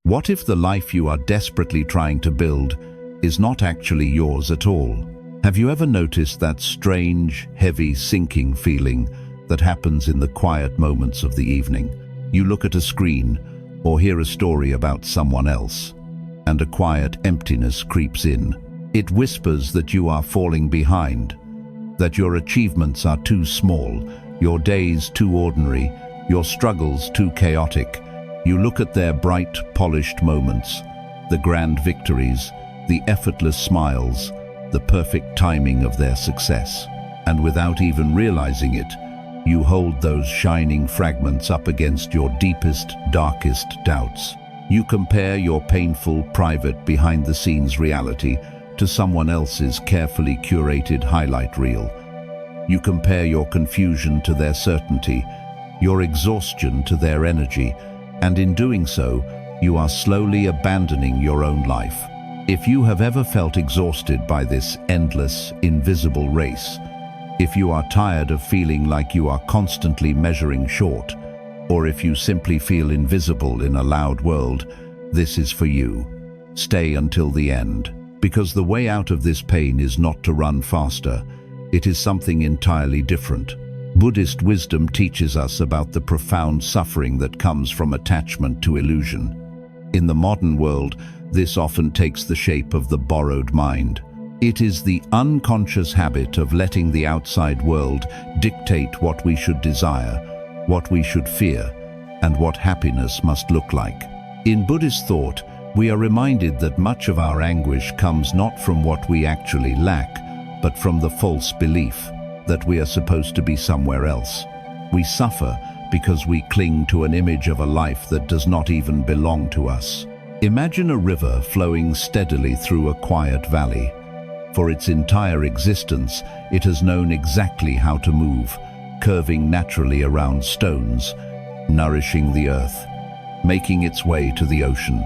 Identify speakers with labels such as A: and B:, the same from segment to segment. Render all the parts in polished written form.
A: What if the life you are desperately trying to build is not actually yours at all? Have you ever noticed that strange, heavy, sinking feeling that happens in the quiet moments of the evening? You look at a screen or hear a story about someone else, and a quiet emptiness creeps in. It whispers that you are falling behind, that your achievements are too small, your days too ordinary, your struggles too chaotic. You look at their bright, polished moments, the grand victories, the effortless smiles, the perfect timing of their success, and without even realizing it, you hold those shining fragments up against your deepest, darkest doubts. You compare your painful, private, behind-the-scenes reality to someone else's carefully curated highlight reel. You compare your confusion to their certainty, your exhaustion to their energy, and in doing so, you are slowly abandoning your own life. If you have ever felt exhausted by this endless, invisible race, if you are tired of feeling like you are constantly measuring short, or if you simply feel invisible in a loud world, this is for you. Stay until the end, because the way out of this pain is not to run faster. It is something entirely different. Buddhist wisdom teaches us about the profound suffering that comes from attachment to illusion. In the modern world, this often takes the shape of the borrowed mind. It is the unconscious habit of letting the outside world dictate what we should desire, what we should fear, and what happiness must look like. In Buddhist thought, we are reminded that much of our anguish comes not from what we actually lack, but from the false belief that we are supposed to be somewhere else. We suffer because we cling to an image of a life that does not even belong to us. Imagine a river flowing steadily through a quiet valley. For its entire existence, it has known exactly how to move, curving naturally around stones, nourishing the earth, making its way to the ocean.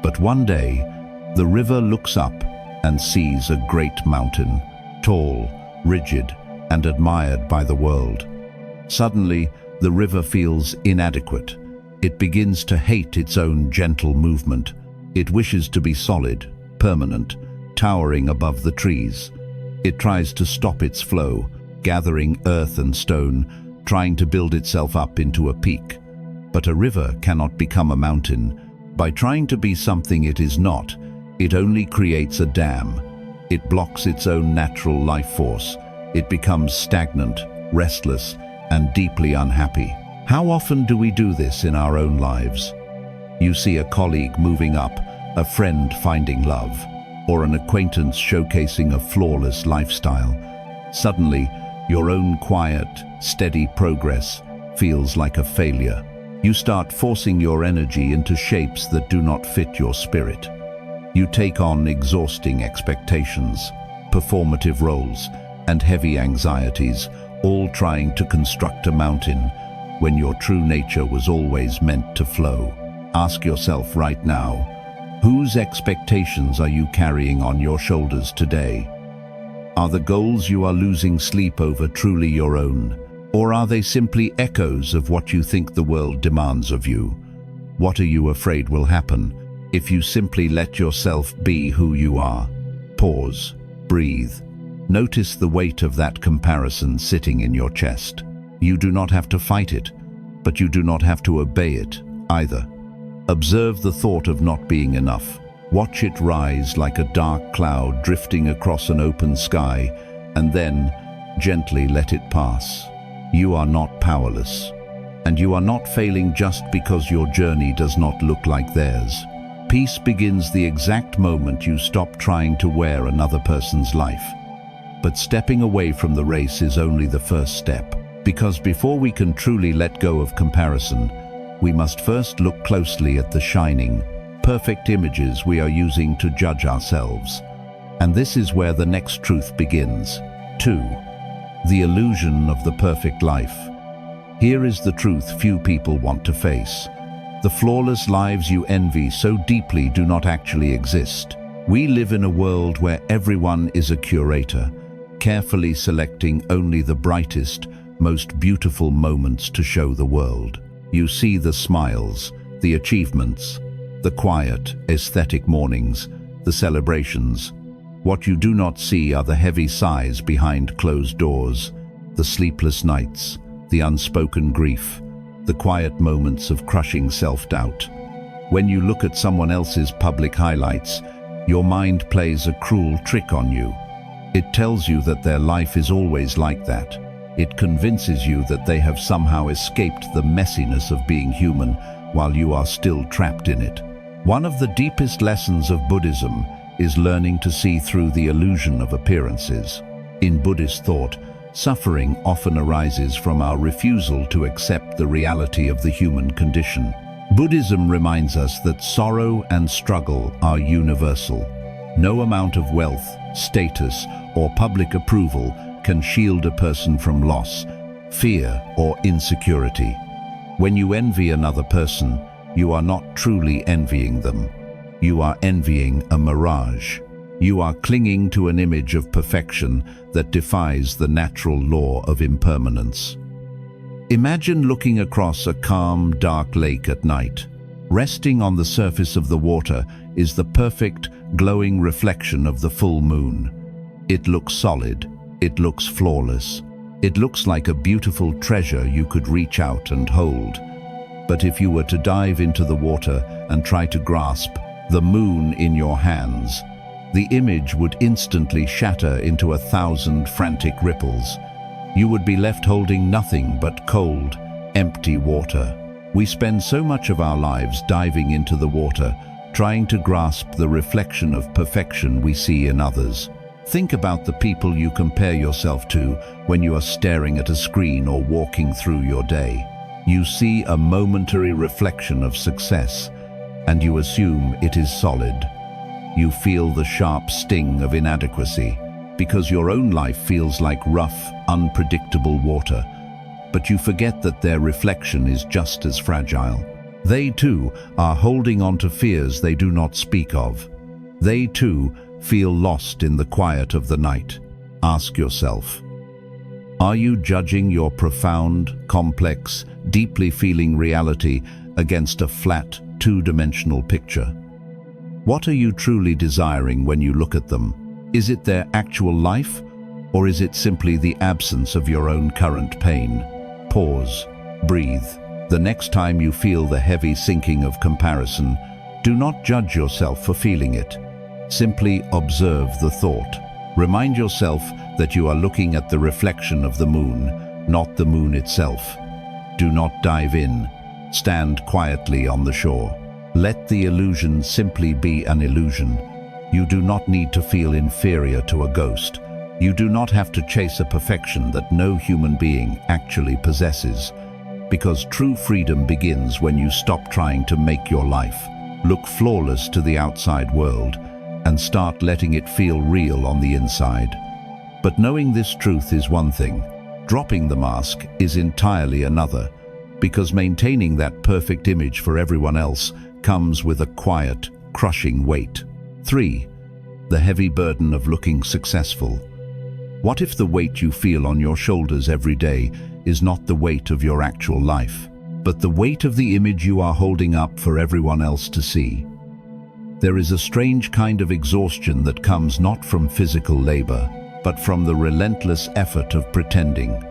A: But one day, the river looks up and sees a great mountain, tall, rigid, and admired by the world. Suddenly, the river feels inadequate. It begins to hate its own gentle movement. It wishes to be solid, permanent, towering above the trees. It tries to stop its flow, gathering earth and stone, trying to build itself up into a peak. But a river cannot become a mountain. By trying to be something it is not, it only creates a dam. It blocks its own natural life force. It becomes stagnant, restless, and deeply unhappy. How often do we do this in our own lives? You see a colleague moving up, a friend finding love, or an acquaintance showcasing a flawless lifestyle. Suddenly, your own quiet, steady progress feels like a failure. You start forcing your energy into shapes that do not fit your spirit. You take on exhausting expectations, performative roles, and heavy anxieties, all trying to construct a mountain when your true nature was always meant to flow. Ask yourself right now, whose expectations are you carrying on your shoulders today? Are the goals you are losing sleep over truly your own? Or are they simply echoes of what you think the world demands of you? What are you afraid will happen if you simply let yourself be who you are? Pause, breathe. Notice the weight of that comparison sitting in your chest. You do not have to fight it, but you do not have to obey it either. Observe the thought of not being enough. Watch it rise like a dark cloud drifting across an open sky, and then gently let it pass. You are not powerless, and you are not failing just because your journey does not look like theirs. Peace begins the exact moment you stop trying to wear another person's life. But stepping away from the race is only the first step, because before we can truly let go of comparison, we must first look closely at the shining, perfect images we are using to judge ourselves. And this is where the next truth begins. 2. The illusion of the perfect life. Here is the truth few people want to face. The flawless lives you envy so deeply do not actually exist. We live in a world where everyone is a curator, carefully selecting only the brightest, most beautiful moments to show the world. You see the smiles, the achievements, The quiet, aesthetic mornings, the celebrations. What you do not see are the heavy sighs behind closed doors, the sleepless nights, the unspoken grief, the quiet moments of crushing self-doubt. When you look at someone else's public highlights, your mind plays a cruel trick on you. It tells you that their life is always like that. It convinces you that they have somehow escaped the messiness of being human while you are still trapped in it. One of the deepest lessons of Buddhism is learning to see through the illusion of appearances. In Buddhist thought, suffering often arises from our refusal to accept the reality of the human condition. Buddhism reminds us that sorrow and struggle are universal. No amount of wealth, status, or public approval can shield a person from loss, fear, or insecurity. When you envy another person, you are not truly envying them. You are envying a mirage. You are clinging to an image of perfection that defies the natural law of impermanence. Imagine looking across a calm, dark lake at night. Resting on the surface of the water is the perfect, glowing reflection of the full moon. It looks solid. It looks flawless. It looks like a beautiful treasure you could reach out and hold. But if you were to dive into the water and try to grasp the moon in your hands, the image would instantly shatter into 1,000 frantic ripples. You would be left holding nothing but cold, empty water. We spend so much of our lives diving into the water, trying to grasp the reflection of perfection we see in others. Think about the people you compare yourself to when you are staring at a screen or walking through your day. You see a momentary reflection of success, and you assume it is solid. You feel the sharp sting of inadequacy, because your own life feels like rough, unpredictable water. But you forget that their reflection is just as fragile. They too are holding on to fears they do not speak of. They too feel lost in the quiet of the night. Ask yourself, are you judging your profound, complex, deeply feeling reality against a flat, two-dimensional picture? What are you truly desiring when you look at them? Is it their actual life, or is it simply the absence of your own current pain? Pause, breathe. The next time you feel the heavy sinking of comparison, do not judge yourself for feeling it. Simply observe the thought. Remind yourself that you are looking at the reflection of the moon, not the moon itself. Do not dive in. Stand quietly on the shore. Let the illusion simply be an illusion. You do not need to feel inferior to a ghost. You do not have to chase a perfection that no human being actually possesses. Because true freedom begins when you stop trying to make your life look flawless to the outside world and start letting it feel real on the inside. But knowing this truth is one thing. Dropping the mask is entirely another, because maintaining that perfect image for everyone else comes with a quiet, crushing weight. 3. The heavy burden of looking successful. What if the weight you feel on your shoulders every day is not the weight of your actual life, but the weight of the image you are holding up for everyone else to see? There is a strange kind of exhaustion that comes not from physical labor, but from the relentless effort of pretending.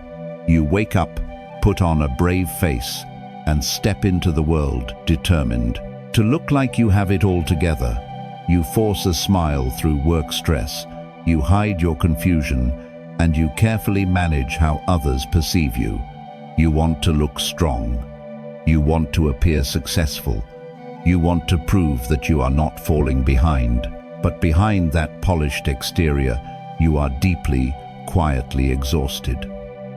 A: You wake up, put on a brave face, and step into the world determined to look like you have it all together. You force a smile through work stress, you hide your confusion, and you carefully manage how others perceive you. You want to look strong. You want to appear successful. You want to prove that you are not falling behind. But behind that polished exterior, you are deeply, quietly exhausted.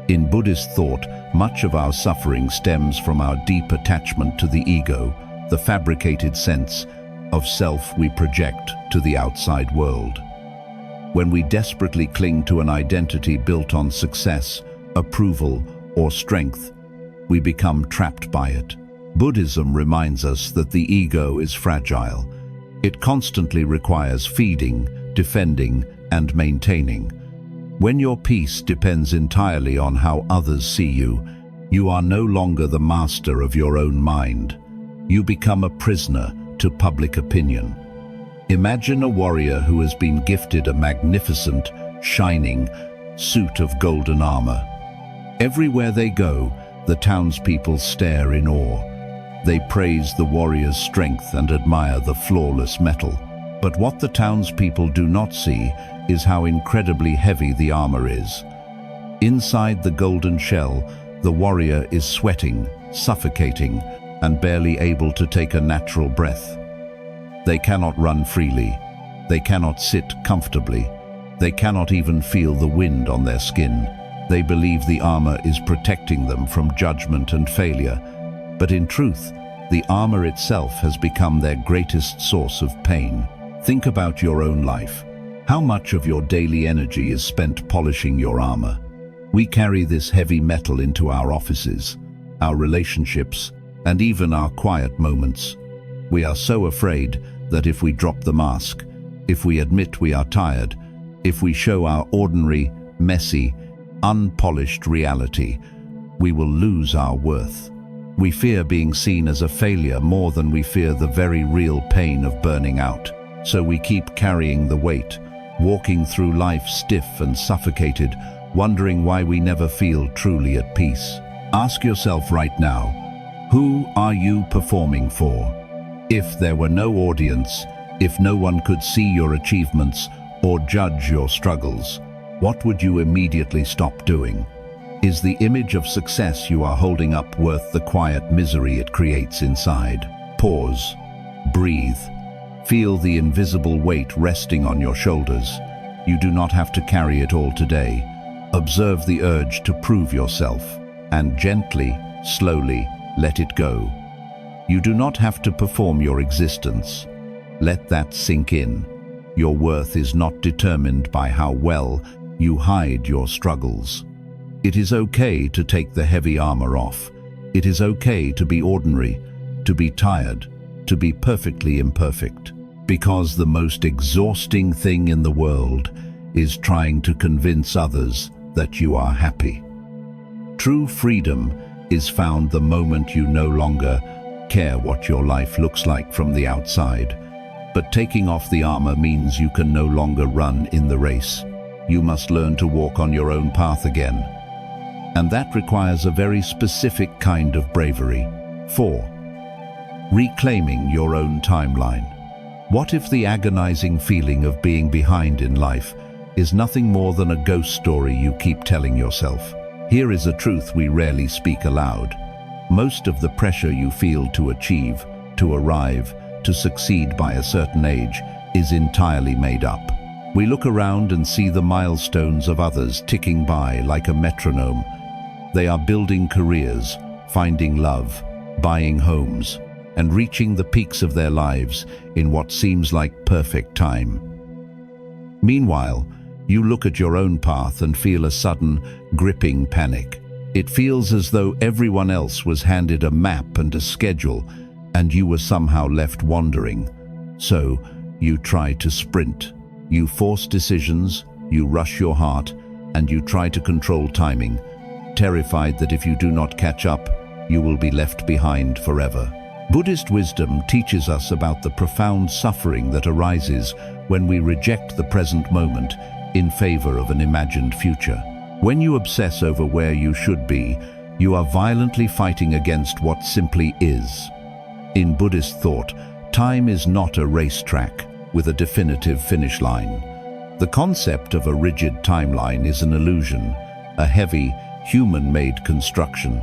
A: In Buddhist thought, much of our suffering stems from our deep attachment to the ego, the fabricated sense of self we project to the outside world. When we desperately cling to an identity built on success, approval, or strength, we become trapped by it. Buddhism reminds us that the ego is fragile. It constantly requires feeding, defending, and maintaining. When your peace depends entirely on how others see you, you are no longer the master of your own mind. You become a prisoner, to public opinion. Imagine a warrior who has been gifted a magnificent, shining suit of golden armor. Everywhere they go, the townspeople stare in awe. They praise the warrior's strength and admire the flawless metal. But what the townspeople do not see is how incredibly heavy the armor is. Inside the golden shell, the warrior is sweating, suffocating, and barely able to take a natural breath. They cannot run freely. They cannot sit comfortably. They cannot even feel the wind on their skin. They believe the armor is protecting them from judgment and failure. But in truth, the armor itself has become their greatest source of pain. Think about your own life. How much of your daily energy is spent polishing your armor? We carry this heavy metal into our offices, our relationships, and even our quiet moments. We are so afraid that if we drop the mask, if we admit we are tired, if we show our ordinary, messy, unpolished reality, we will lose our worth. We fear being seen as a failure more than we fear the very real pain of burning out. So we keep carrying the weight, walking through life stiff and suffocated, wondering why we never feel truly at peace. Ask yourself right now, who are you performing for? If there were no audience, if no one could see your achievements or judge your struggles, what would you immediately stop doing? Is the image of success you are holding up worth the quiet misery it creates inside? Pause. Breathe. Feel the invisible weight resting on your shoulders. You do not have to carry it all today. Observe the urge to prove yourself, and gently, slowly, let it go. You do not have to perform your existence. Let that sink in. Your worth is not determined by how well you hide your struggles. It is okay to take the heavy armor off. It is okay to be ordinary, to be tired, to be perfectly imperfect. Because the most exhausting thing in the world is trying to convince others that you are happy. True freedom is found the moment you no longer care what your life looks like from the outside. But taking off the armor means you can no longer run in the race. You must learn to walk on your own path again. And that requires a very specific kind of bravery. 4. Reclaiming your own timeline. What if the agonizing feeling of being behind in life is nothing more than a ghost story you keep telling yourself? Here is a truth we rarely speak aloud. Most of the pressure you feel to achieve, to arrive, to succeed by a certain age is entirely made up. We look around and see the milestones of others ticking by like a metronome. They are building careers, finding love, buying homes, and reaching the peaks of their lives in what seems like perfect time. Meanwhile, you look at your own path and feel a sudden, gripping panic. It feels as though everyone else was handed a map and a schedule, and you were somehow left wandering. So, you try to sprint. You force decisions, you rush your heart, and you try to control timing, terrified that if you do not catch up, you will be left behind forever. Buddhist wisdom teaches us about the profound suffering that arises when we reject the present moment in favor of an imagined future. When you obsess over where you should be, you are violently fighting against what simply is. In Buddhist thought, time is not a racetrack with a definitive finish line. The concept of a rigid timeline is an illusion, a heavy, human-made construction.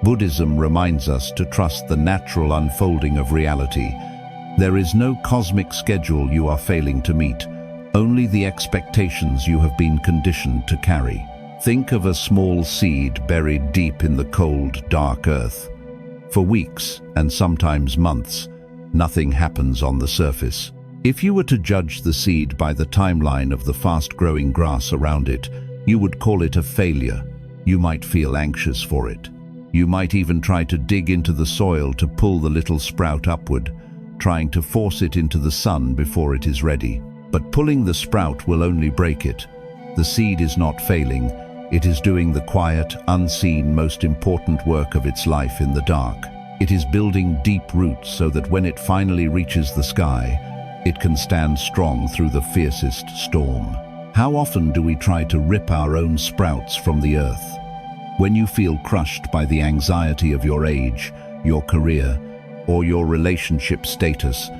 A: Buddhism reminds us to trust the natural unfolding of reality. There is no cosmic schedule you are failing to meet, only the expectations you have been conditioned to carry. Think of a small seed buried deep in the cold, dark earth. For weeks, and sometimes months, nothing happens on the surface. If you were to judge the seed by the timeline of the fast-growing grass around it, you would call it a failure. You might feel anxious for it. You might even try to dig into the soil to pull the little sprout upward, trying to force it into the sun before it is ready. But pulling the sprout will only break it. The seed is not failing. It is doing the quiet, unseen, most important work of its life in the dark. It is building deep roots so that when it finally reaches the sky, it can stand strong through the fiercest storm. How often do we try to rip our own sprouts from the earth? When you feel crushed by the anxiety of your age, your career, or your relationship status,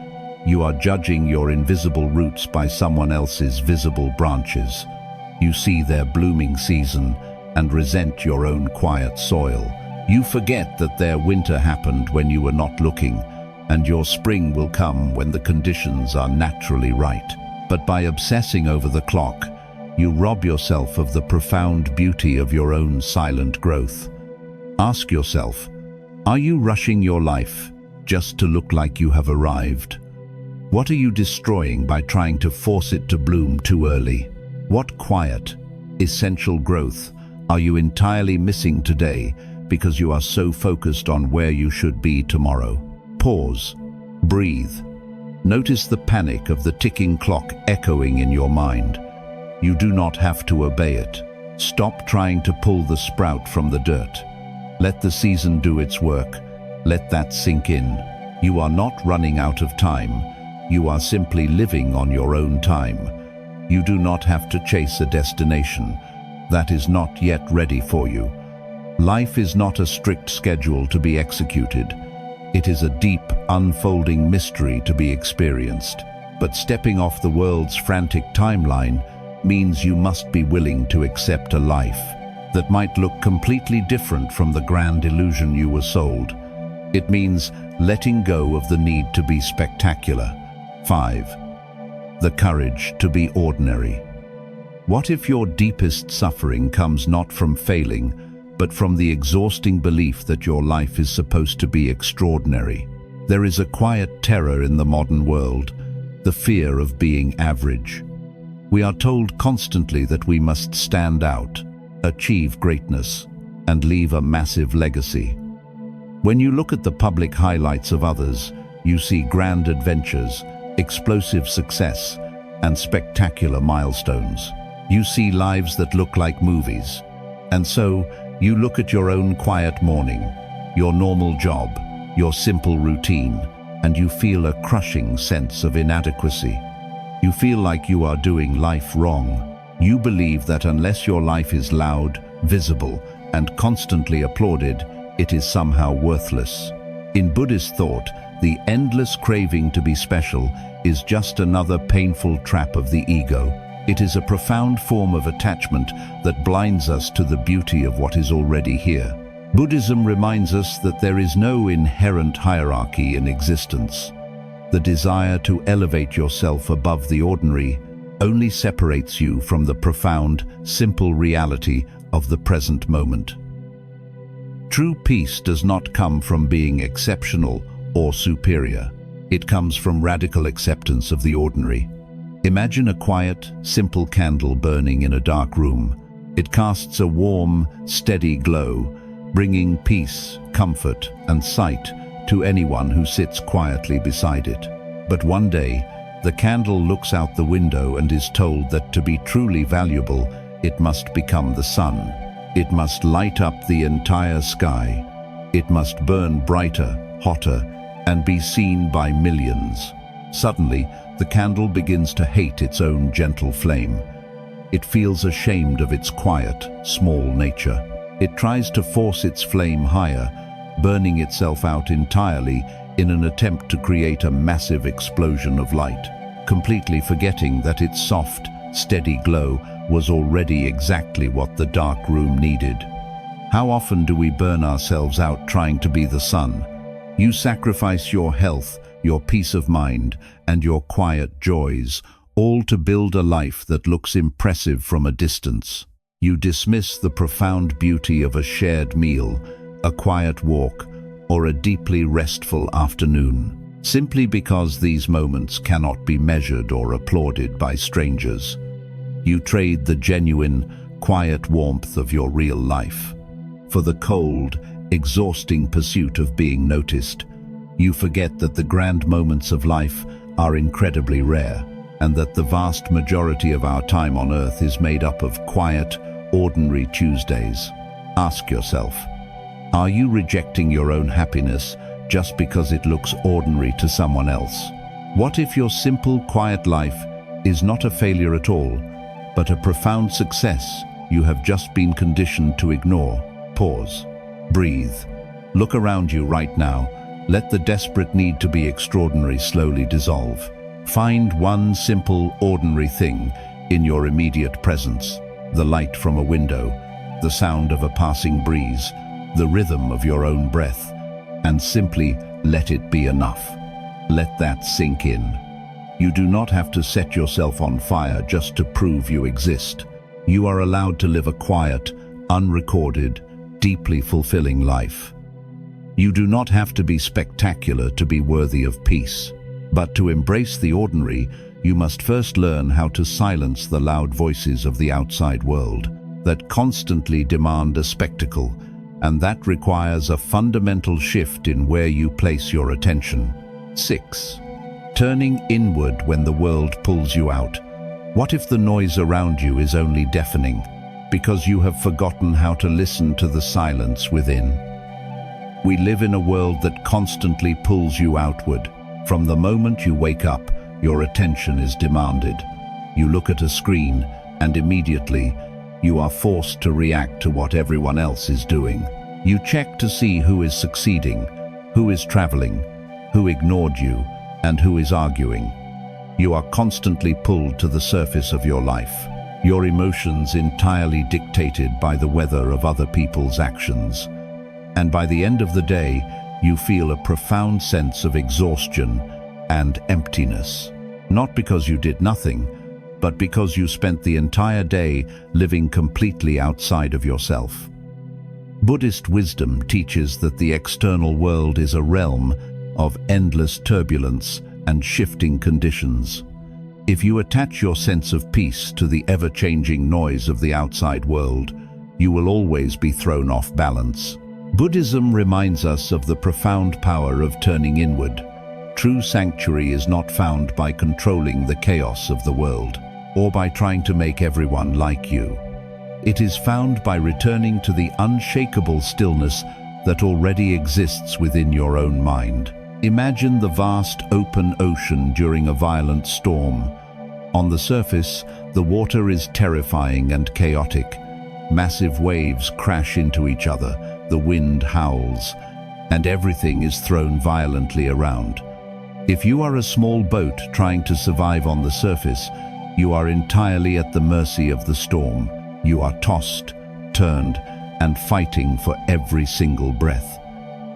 A: you are judging your invisible roots by someone else's visible branches. You see their blooming season and resent your own quiet soil. You forget that their winter happened when you were not looking, and your spring will come when the conditions are naturally right. But by obsessing over the clock, you rob yourself of the profound beauty of your own silent growth. Ask yourself, are you rushing your life just to look like you have arrived? What are you destroying by trying to force it to bloom too early? What quiet, essential growth are you entirely missing today because you are so focused on where you should be tomorrow? Pause. Breathe. Notice the panic of the ticking clock echoing in your mind. You do not have to obey it. Stop trying to pull the sprout from the dirt. Let the season do its work. Let that sink in. You are not running out of time. You are simply living on your own time. You do not have to chase a destination that is not yet ready for you. Life is not a strict schedule to be executed. It is a deep, unfolding mystery to be experienced. But stepping off the world's frantic timeline means you must be willing to accept a life that might look completely different from the grand illusion you were sold. It means letting go of the need to be spectacular. 5. The courage to be ordinary. What if your deepest suffering comes not from failing, but from the exhausting belief that your life is supposed to be extraordinary? There is a quiet terror in the modern world, the fear of being average. We are told constantly that we must stand out, achieve greatness, and leave a massive legacy. When you look at the public highlights of others, you see grand adventures, explosive success, and spectacular milestones. You see lives that look like movies. And so, you look at your own quiet morning, your normal job, your simple routine, and you feel a crushing sense of inadequacy. You feel like you are doing life wrong. You believe that unless your life is loud, visible, and constantly applauded, it is somehow worthless. In Buddhist thought, the endless craving to be special is just another painful trap of the ego. It is a profound form of attachment that blinds us to the beauty of what is already here. Buddhism reminds us that there is no inherent hierarchy in existence. The desire to elevate yourself above the ordinary only separates you from the profound, simple reality of the present moment. True peace does not come from being exceptional or superior. It comes from radical acceptance of the ordinary. Imagine a quiet, simple candle burning in a dark room. It casts a warm, steady glow, bringing peace, comfort, and sight to anyone who sits quietly beside it. But one day, the candle looks out the window and is told that to be truly valuable, it must become the sun. It must light up the entire sky. It must burn brighter, hotter, and be seen by millions. Suddenly, the candle begins to hate its own gentle flame. It feels ashamed of its quiet, small nature. It tries to force its flame higher, burning itself out entirely in an attempt to create a massive explosion of light, completely forgetting that its soft, steady glow was already exactly what the dark room needed. How often do we burn ourselves out trying to be the sun? You sacrifice your health, your peace of mind, and your quiet joys, all to build a life that looks impressive from a distance. You dismiss the profound beauty of a shared meal, a quiet walk, or a deeply restful afternoon, simply because these moments cannot be measured or applauded by strangers. You trade the genuine, quiet warmth of your real life for the cold, exhausting pursuit of being noticed. You forget that the grand moments of life are incredibly rare, and that the vast majority of our time on earth is made up of quiet, ordinary Tuesdays. Ask yourself, are you rejecting your own happiness just because it looks ordinary to someone else? What if your simple, quiet life is not a failure at all, but a profound success you have just been conditioned to ignore? Pause. Breathe. Look around you right now. Let the desperate need to be extraordinary slowly dissolve. Find one simple, ordinary thing in your immediate presence: the light from a window, the sound of a passing breeze, the rhythm of your own breath, and simply let it be enough. Let that sink in. You do not have to set yourself on fire just to prove you exist. You are allowed to live a quiet, unrecorded, deeply fulfilling life. You do not have to be spectacular to be worthy of peace. But to embrace the ordinary, you must first learn how to silence the loud voices of the outside world that constantly demand a spectacle, and that requires a fundamental shift in where you place your attention. 6. Turning inward when the world pulls you out. What if the noise around you is only deafening, because you have forgotten how to listen to the silence within? We live in a world that constantly pulls you outward. From the moment you wake up, your attention is demanded. You look at a screen, and immediately, you are forced to react to what everyone else is doing. You check to see who is succeeding, who is traveling, who ignored you, and who is arguing. You are constantly pulled to the surface of your life, your emotions entirely dictated by the weather of other people's actions. And by the end of the day, you feel a profound sense of exhaustion and emptiness. Not because you did nothing, but because you spent the entire day living completely outside of yourself. Buddhist wisdom teaches that the external world is a realm of endless turbulence and shifting conditions. If you attach your sense of peace to the ever-changing noise of the outside world, you will always be thrown off balance. Buddhism reminds us of the profound power of turning inward. True sanctuary is not found by controlling the chaos of the world, or by trying to make everyone like you. It is found by returning to the unshakable stillness that already exists within your own mind. Imagine the vast open ocean during a violent storm. On the surface, the water is terrifying and chaotic. Massive waves crash into each other, the wind howls, and everything is thrown violently around. If you are a small boat trying to survive on the surface, you are entirely at the mercy of the storm. You are tossed, turned, and fighting for every single breath.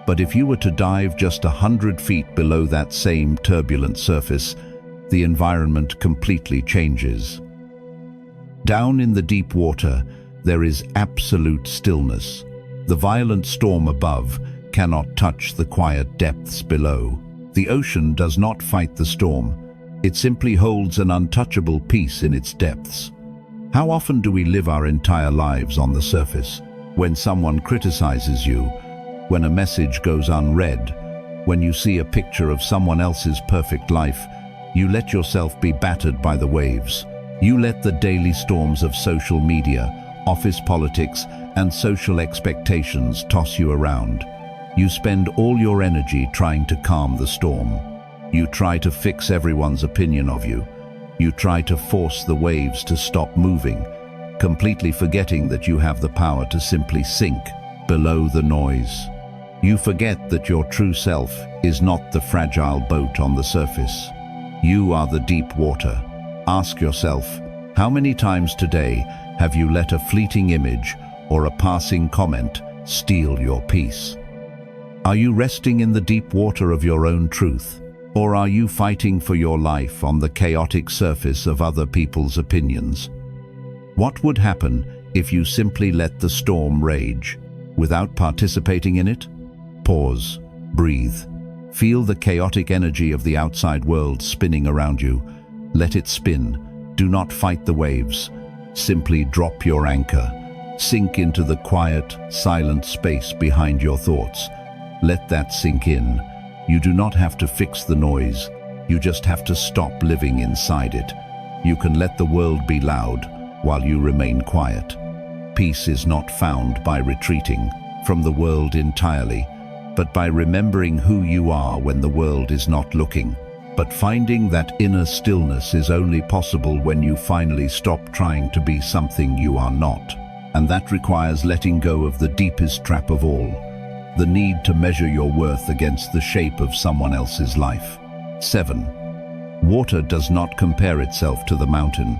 A: But if you were to dive just 100 feet below that same turbulent surface, the environment completely changes. Down in the deep water, there is absolute stillness. The violent storm above cannot touch the quiet depths below. The ocean does not fight the storm. It simply holds an untouchable peace in its depths. How often do we live our entire lives on the surface? When someone criticizes you, when a message goes unread, when you see a picture of someone else's perfect life, you let yourself be battered by the waves. You let the daily storms of social media, office politics, and social expectations toss you around. You spend all your energy trying to calm the storm. You try to fix everyone's opinion of you. You try to force the waves to stop moving, completely forgetting that you have the power to simply sink below the noise. You forget that your true self is not the fragile boat on the surface. You are the deep water. Ask yourself, how many times today have you let a fleeting image or a passing comment steal your peace? Are you resting in the deep water of your own truth? Or are you fighting for your life on the chaotic surface of other people's opinions? What would happen if you simply let the storm rage, without participating in it? Pause, breathe. Feel the chaotic energy of the outside world spinning around you. Let it spin. Do not fight the waves. Simply drop your anchor. Sink into the quiet, silent space behind your thoughts. Let that sink in. You do not have to fix the noise. You just have to stop living inside it. You can let the world be loud while you remain quiet. Peace is not found by retreating from the world entirely. but by remembering who you are when the world is not looking. But finding that inner stillness is only possible when you finally stop trying to be something you are not. And that requires letting go of the deepest trap of all, the need to measure your worth against the shape of someone else's life. 7. Water does not compare itself to the mountain.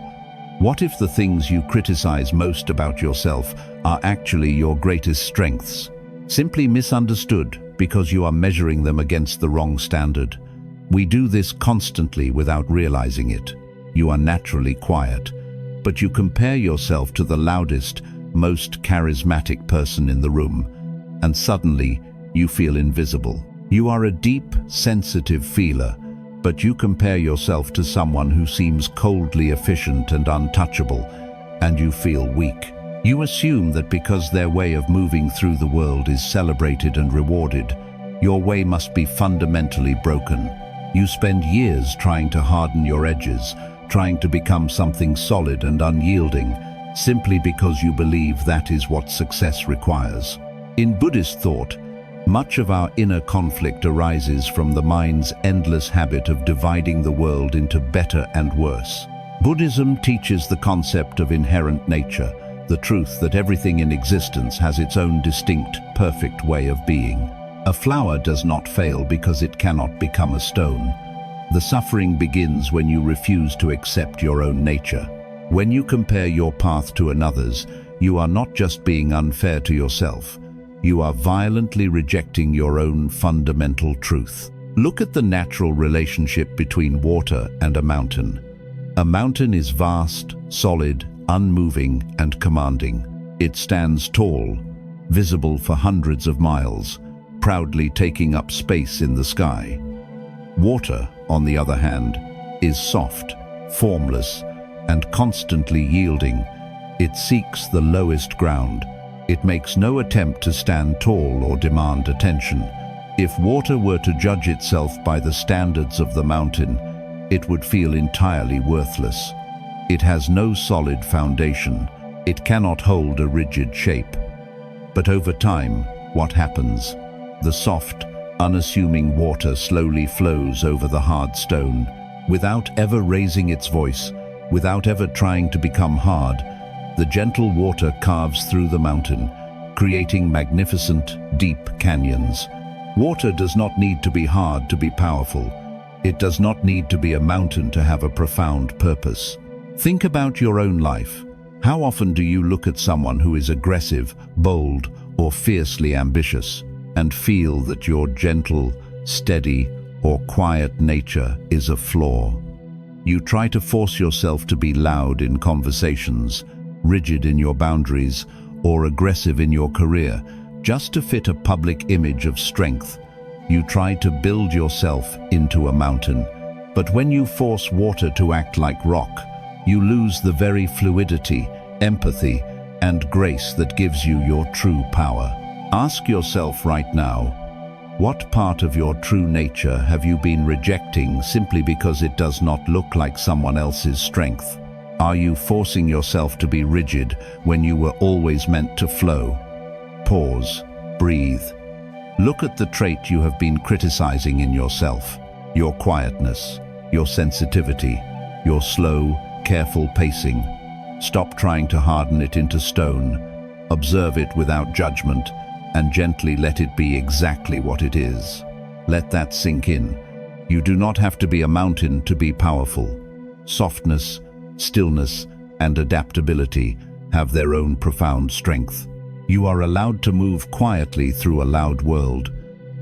A: What if the things you criticize most about yourself are actually your greatest strengths, simply misunderstood because you are measuring them against the wrong standard? We do this constantly without realizing it. You are naturally quiet, but you compare yourself to the loudest, most charismatic person in the room, and suddenly you feel invisible. You are a deep, sensitive feeler, but you compare yourself to someone who seems coldly efficient and untouchable, and you feel weak. You assume that because their way of moving through the world is celebrated and rewarded, your way must be fundamentally broken. You spend years trying to harden your edges, trying to become something solid and unyielding, simply because you believe that is what success requires. In Buddhist thought, much of our inner conflict arises from the mind's endless habit of dividing the world into better and worse. Buddhism teaches the concept of inherent nature, the truth that everything in existence has its own distinct, perfect way of being. A flower does not fail because it cannot become a stone. The suffering begins when you refuse to accept your own nature. When you compare your path to another's, you are not just being unfair to yourself. You are violently rejecting your own fundamental truth. Look at the natural relationship between water and a mountain. A mountain is vast, solid, unmoving, and commanding. It stands tall, visible for hundreds of miles, proudly taking up space in the sky. Water, on the other hand, is soft, formless, and constantly yielding. It seeks the lowest ground. It makes no attempt to stand tall or demand attention. If water were to judge itself by the standards of the mountain, it would feel entirely worthless. It has no solid foundation. It cannot hold a rigid shape. But over time, what happens? The soft, unassuming water slowly flows over the hard stone, without ever raising its voice, without ever trying to become hard. The gentle water carves through the mountain, creating magnificent, deep canyons. Water does not need to be hard to be powerful. It does not need to be a mountain to have a profound purpose. Think about your own life. How often do you look at someone who is aggressive, bold, or fiercely ambitious, and feel that your gentle, steady, or quiet nature is a flaw? You try to force yourself to be loud in conversations, rigid in your boundaries, or aggressive in your career, just to fit a public image of strength. You try to build yourself into a mountain. But when you force water to act like rock, you lose the very fluidity, empathy, and grace that gives you your true power. Ask yourself right now, what part of your true nature have you been rejecting simply because it does not look like someone else's strength? Are you forcing yourself to be rigid when you were always meant to flow? Pause, breathe. Look at the trait you have been criticizing in yourself, your quietness, your sensitivity, your slow, careful pacing. Stop trying to harden it into stone. Observe it without judgment and gently let it be exactly what it is. Let that sink in. You do not have to be a mountain to be powerful. Softness, stillness, and adaptability have their own profound strength. You are allowed to move quietly through a loud world,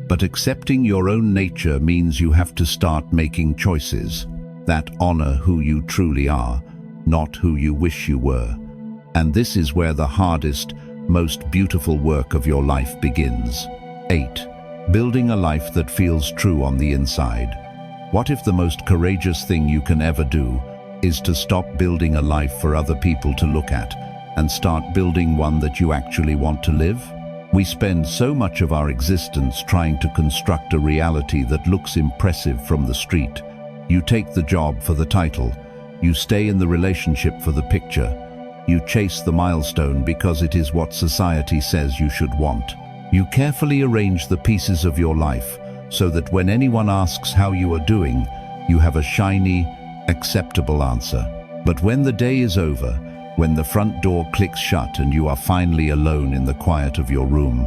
A: but accepting your own nature means you have to start making choices that honor who you truly are, not who you wish you were. And this is where the hardest, most beautiful work of your life begins. 8. Building a life that feels true on the inside. What if the most courageous thing you can ever do is to stop building a life for other people to look at and start building one that you actually want to live? We spend so much of our existence trying to construct a reality that looks impressive from the street. You take the job for the title. You stay in the relationship for the picture. You chase the milestone because it is what society says you should want. You carefully arrange the pieces of your life so that when anyone asks how you are doing, you have a shiny, acceptable answer. But when the day is over, when the front door clicks shut and you are finally alone in the quiet of your room,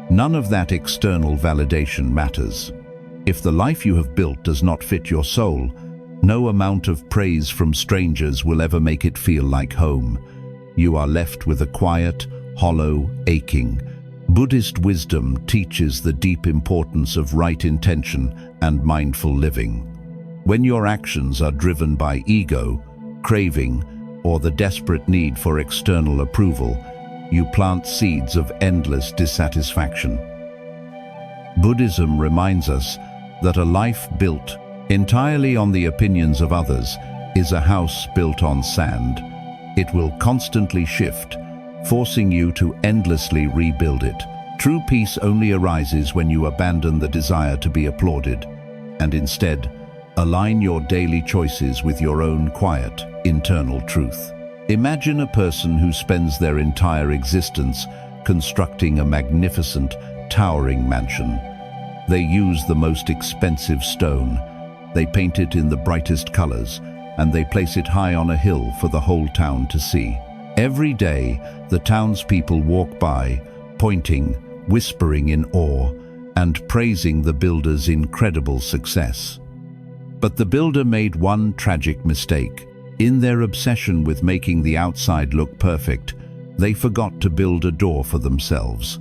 A: none of that external validation matters. If the life you have built does not fit your soul, no amount of praise from strangers will ever make it feel like home. You are left with a quiet, hollow aching. Buddhist wisdom teaches the deep importance of right intention and mindful living. When your actions are driven by ego, craving, or the desperate need for external approval, you plant seeds of endless dissatisfaction. Buddhism reminds us that a life built entirely on the opinions of others is a house built on sand. It will constantly shift, forcing you to endlessly rebuild it. True peace only arises when you abandon the desire to be applauded, and instead, align your daily choices with your own quiet, internal truth. Imagine a person who spends their entire existence constructing a magnificent, towering mansion. They use the most expensive stone, they paint it in the brightest colors, and they place it high on a hill for the whole town to see. Every day, the townspeople walk by, pointing, whispering in awe, and praising the builder's incredible success. But the builder made one tragic mistake. In their obsession with making the outside look perfect, they forgot to build a door for themselves.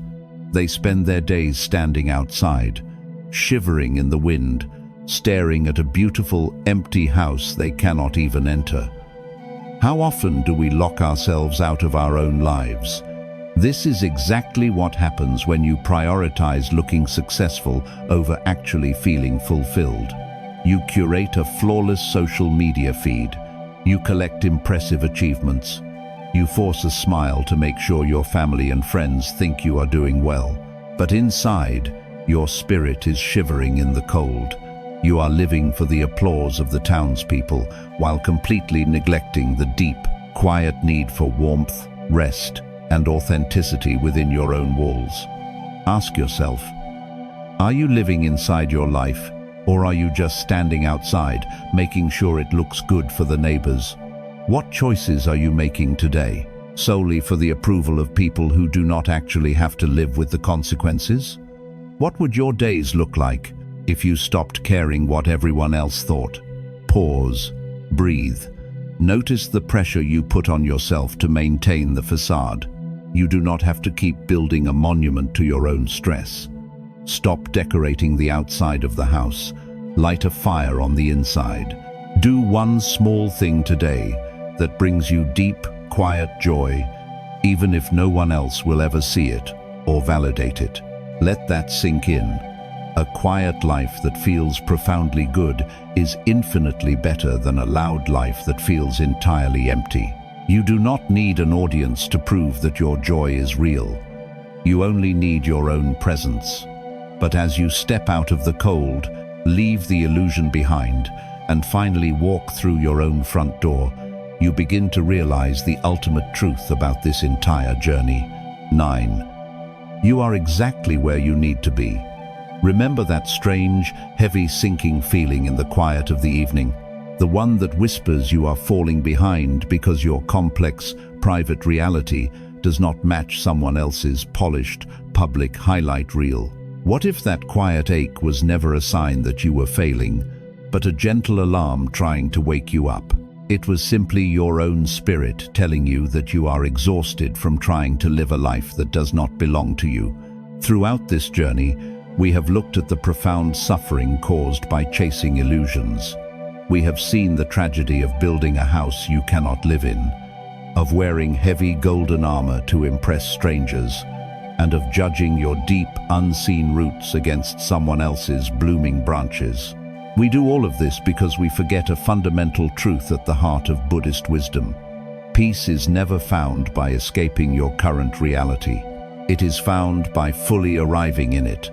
A: They spend their days standing outside, shivering in the wind, staring at a beautiful, empty house they cannot even enter. How often do we lock ourselves out of our own lives? This is exactly what happens when you prioritize looking successful over actually feeling fulfilled. You curate a flawless social media feed. You collect impressive achievements. You force a smile to make sure your family and friends think you are doing well. But inside, your spirit is shivering in the cold. You are living for the applause of the townspeople while completely neglecting the deep, quiet need for warmth, rest, and authenticity within your own walls. Ask yourself, are you living inside your life, or are you just standing outside, making sure it looks good for the neighbors? What choices are you making today, solely for the approval of people who do not actually have to live with the consequences? What would your days look like if you stopped caring what everyone else thought? Pause, breathe. Notice the pressure you put on yourself to maintain the facade. You do not have to keep building a monument to your own stress. Stop decorating the outside of the house. Light a fire on the inside. Do one small thing today that brings you deep, quiet joy, even if no one else will ever see it or validate it. Let that sink in. A quiet life that feels profoundly good is infinitely better than a loud life that feels entirely empty. You do not need an audience to prove that your joy is real. You only need your own presence. But as you step out of the cold, leave the illusion behind, and finally walk through your own front door, you begin to realize the ultimate truth about this entire journey. 9. You are exactly where you need to be. Remember that strange, heavy sinking feeling in the quiet of the evening, the one that whispers you are falling behind because your complex, private reality does not match someone else's polished, public highlight reel. What if that quiet ache was never a sign that you were failing, but a gentle alarm trying to wake you up? It was simply your own spirit telling you that you are exhausted from trying to live a life that does not belong to you. Throughout this journey, we have looked at the profound suffering caused by chasing illusions. We have seen the tragedy of building a house you cannot live in, of wearing heavy golden armor to impress strangers, and of judging your deep, unseen roots against someone else's blooming branches. We do all of this because we forget a fundamental truth at the heart of Buddhist wisdom. Peace is never found by escaping your current reality. It is found by fully arriving in it.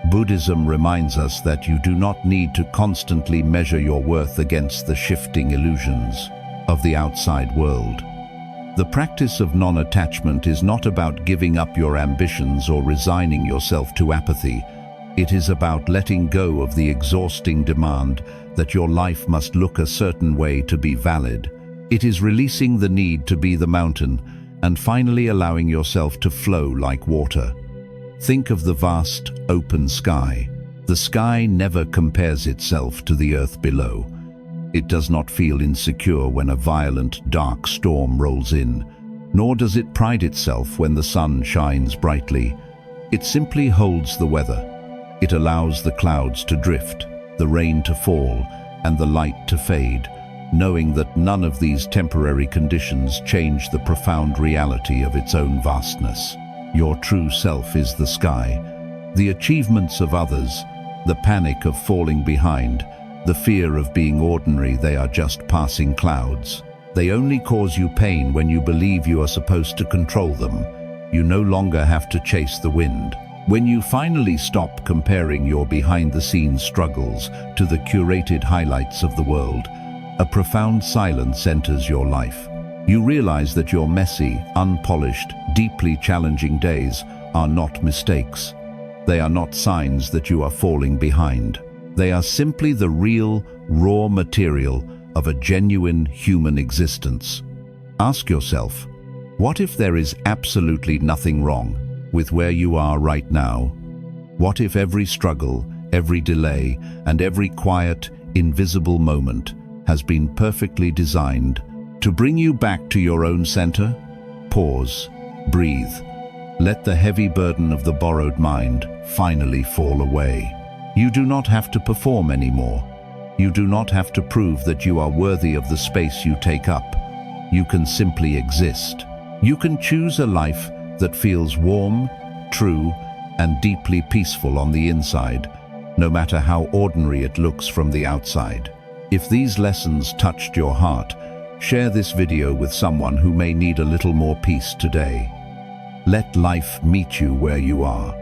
A: Buddhism reminds us that you do not need to constantly measure your worth against the shifting illusions of the outside world. The practice of non-attachment is not about giving up your ambitions or resigning yourself to apathy. It is about letting go of the exhausting demand that your life must look a certain way to be valid. It is releasing the need to be the mountain and finally allowing yourself to flow like water. Think of the vast, open sky. The sky never compares itself to the earth below. It does not feel insecure when a violent, dark storm rolls in, nor does it pride itself when the sun shines brightly. It simply holds the weather. It allows the clouds to drift, the rain to fall, and the light to fade, knowing that none of these temporary conditions change the profound reality of its own vastness. Your true self is the sky. The achievements of others, the panic of falling behind, the fear of being ordinary, they are just passing clouds. They only cause you pain when you believe you are supposed to control them. You no longer have to chase the wind. When you finally stop comparing your behind-the-scenes struggles to the curated highlights of the world, a profound silence enters your life. You realize that your messy, unpolished, deeply challenging days are not mistakes. They are not signs that you are falling behind. They are simply the real, raw material of a genuine human existence. Ask yourself, what if there is absolutely nothing wrong with where you are right now? What if every struggle, every delay, and every quiet, invisible moment has been perfectly designed to bring you back to your own center? Pause, breathe. Let the heavy burden of the borrowed mind finally fall away. You do not have to perform anymore. You do not have to prove that you are worthy of the space you take up. You can simply exist. You can choose a life that feels warm, true, and deeply peaceful on the inside, no matter how ordinary it looks from the outside. If these lessons touched your heart, share this video with someone who may need a little more peace today. Let life meet you where you are.